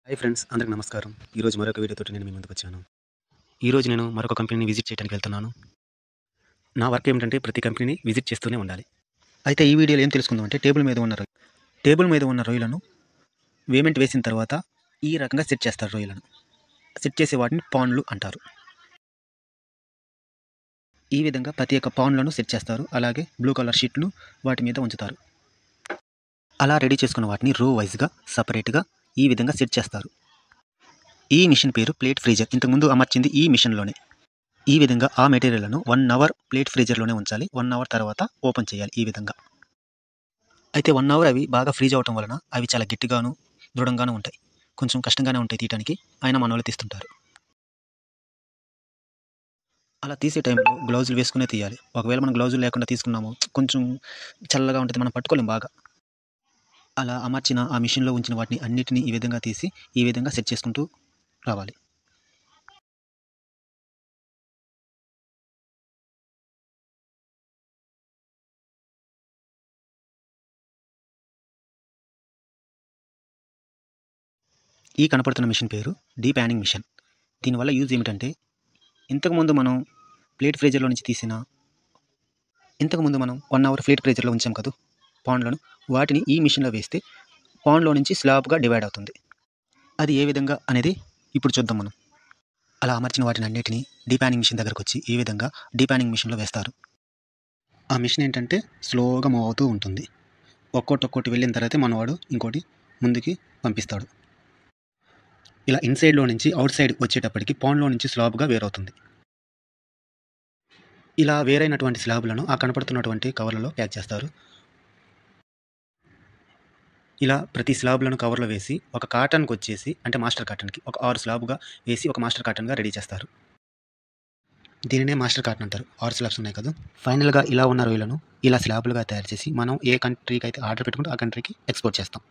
Hi friends, అందరికి నమస్కారం. ఈరోజు మరొక వీడియోతోటి నేను మీ ముందుకొచ్చాను. ఈరోజు నేను మరొక కంపెనీని విజిట్ చేయడానికి వెళ్తున్నాను. నా వర్క్ ఏమిటంటే ప్రతి కంపెనీని విజిట్ చేస్తూనే ఉండాలి. అయితే ఈ వీడియోలో ఏం తెలుసుకుందాం అంటే టేబుల్ మీద ఉన్న రొయ్యలను వేమెంట్ వేసిన తర్వాత ఈ రకంగా సెట్ చేస్తారు. రొయ్యలను సెట్ చేసే వాటిని పాండ్లు అంటారు. ఈ విధంగా ప్రతి ఒక్క పాండ్లను సెట్ చేస్తారు. అలాగే బ్లూ కలర్ షీట్ను వాటి మీద ఉంచుతారు. అలా రెడీ చేసుకున్న వాటిని రో వైజ్గా సపరేట్గా ఈ విధంగా సెట్ చేస్తారు. ఈ మిషన్ పేరు ప్లేట్ ఫ్రీజర్. ఇంతకుముందు అమర్చింది ఈ మిషన్లోనే. ఈ విధంగా ఆ మెటీరియల్ను 1 అవర్ ప్లేట్ ఫ్రీజర్లోనే ఉంచాలి. 1 అవర్ తర్వాత ఓపెన్ చేయాలి ఈ విధంగా. అయితే 1 అవర్ అవి బాగా ఫ్రీజ్ అవటం వలన అవి చాలా గట్టిగాను దృఢంగాను ఉంటాయి. కొంచెం కష్టంగానే ఉంటాయి తీయడానికి, అయినా మన వాళ్ళు తీస్తుంటారు. అలా తీసే టైంలో గ్లౌజులు వేసుకునే తీయాలి. ఒకవేళ మనం గ్లౌజులు లేకుండా తీసుకున్నాము కొంచెం చల్లగా ఉంటుంది, మనం పట్టుకోలేం బాగా. అలా అమర్చిన ఆ మిషన్లో ఉంచిన వాటిని అన్నిటినీ ఈ విధంగా తీసి ఈ విధంగా సెట్ చేసుకుంటూ రావాలి. ఈ కనపడుతున్న మిషన్ పేరు డీ ప్యానింగ్ మిషన్. దీనివల్ల యూజ్ ఏమిటంటే ఇంతకుముందు మనం ప్లేట్ ఫ్రీజర్లో నుంచి తీసిన 1 అవర్ ప్లేట్ ఫ్రీజర్లో ఉంచాం కదా పాండ్లను, వాటిని ఈ మిషన్లో వేస్తే పాండ్లో నుంచి స్లాబ్గా డివైడ్ అవుతుంది. అది ఏ విధంగా అనేది ఇప్పుడు చూద్దాం మనం. అలా అమర్చిన వాటిని అన్నిటినీ డీ ప్యానింగ్ మిషన్ దగ్గరకు వచ్చి ఈ విధంగా డీ ప్యానింగ్ మిషన్లో వేస్తారు. ఆ మిషన్ ఏంటంటే స్లోగా మూవ్ అవుతూ ఉంటుంది. ఒక్కొక్కటి వెళ్ళిన తర్వాత మనవాడు ఇంకోటి ముందుకి పంపిస్తాడు. ఇలా ఇన్సైడ్లో నుంచి అవుట్ సైడ్ వచ్చేటప్పటికి పాండ్లో నుంచి స్లాబ్గా వేరవుతుంది. ఇలా వేరైనటువంటి స్లాబ్లను ఆ కనపడుతున్నటువంటి కవర్లలో ప్యాక్ చేస్తారు. ఇలా ప్రతి స్లాబ్లను కవర్లో వేసి ఒక కాటన్కి వచ్చేసి అంటే మాస్టర్ కాటన్కి ఒక 6 స్లాబ్గా వేసి ఒక మాస్టర్ కాటన్గా రెడీ చేస్తారు. దీనినే మాస్టర్ కాటన్ అంటారు. 6 స్లాబ్స్ ఉన్నాయి కదా. ఫైనల్గా ఇలా ఉన్న రొయ్యలను ఇలా స్లాబ్లుగా తయారు చేసి మనం ఏ కంట్రీకి అయితే ఆర్డర్ పెట్టుకుంటే ఆ కంట్రీకి ఎక్స్పోర్ట్ చేస్తాం.